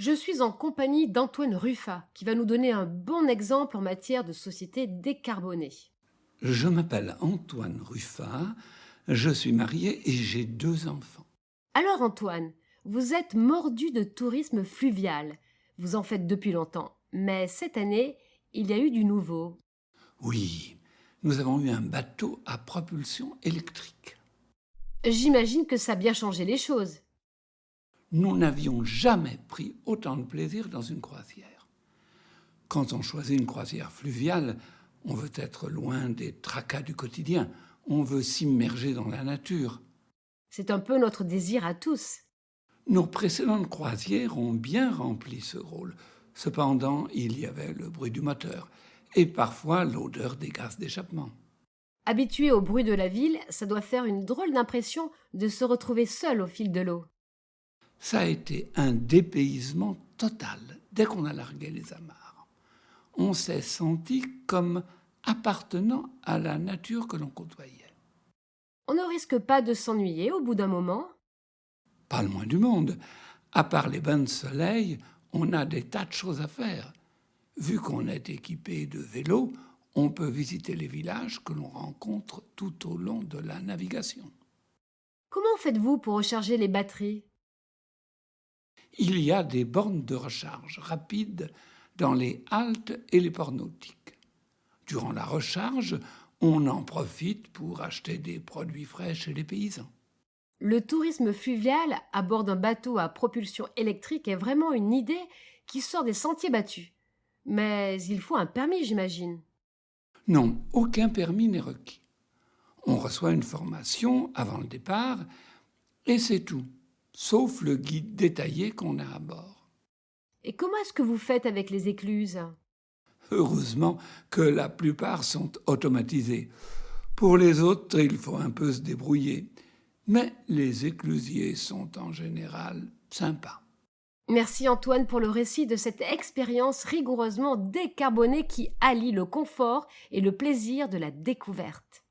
Je suis en compagnie d'Antoine Ruffat, qui va nous donner un bon exemple en matière de société décarbonée. Je m'appelle Antoine Ruffat, je suis marié et j'ai 2 enfants. Alors Antoine, vous êtes mordu de tourisme fluvial. Vous en faites depuis longtemps. Mais cette année, il y a eu du nouveau. Oui, nous avons eu un bateau à propulsion électrique. J'imagine que ça a bien changé les choses. Nous n'avions jamais pris autant de plaisir dans une croisière. Quand on choisit une croisière fluviale, on veut être loin des tracas du quotidien, on veut s'immerger dans la nature. C'est un peu notre désir à tous. Nos précédentes croisières ont bien rempli ce rôle. Cependant, il y avait le bruit du moteur et parfois l'odeur des gaz d'échappement. Habitué au bruit de la ville, ça doit faire une drôle d'impression de se retrouver seul au fil de l'eau. Ça a été un dépaysement total dès qu'on a largué les amarres. On s'est senti comme appartenant à la nature que l'on côtoyait. On ne risque pas de s'ennuyer au bout d'un moment. Pas le moins du monde. À part les bains de soleil, on a des tas de choses à faire. Vu qu'on est équipé de vélos, on peut visiter les villages que l'on rencontre tout au long de la navigation. Comment faites-vous pour recharger les batteries? Il y a des bornes de recharge rapides dans les haltes et les ports nautiques. Durant la recharge, on en profite pour acheter des produits frais chez les paysans. Le tourisme fluvial à bord d'un bateau à propulsion électrique est vraiment une idée qui sort des sentiers battus. Mais il faut un permis, j'imagine. Non, aucun permis n'est requis. On reçoit une formation avant le départ et c'est tout, sauf le guide détaillé qu'on a à bord. Et comment est-ce que vous faites avec les écluses? Heureusement que la plupart sont automatisés. Pour les autres, il faut un peu se débrouiller. Mais les éclusiers sont en général sympas. Merci Antoine pour le récit de cette expérience rigoureusement décarbonée qui allie le confort et le plaisir de la découverte.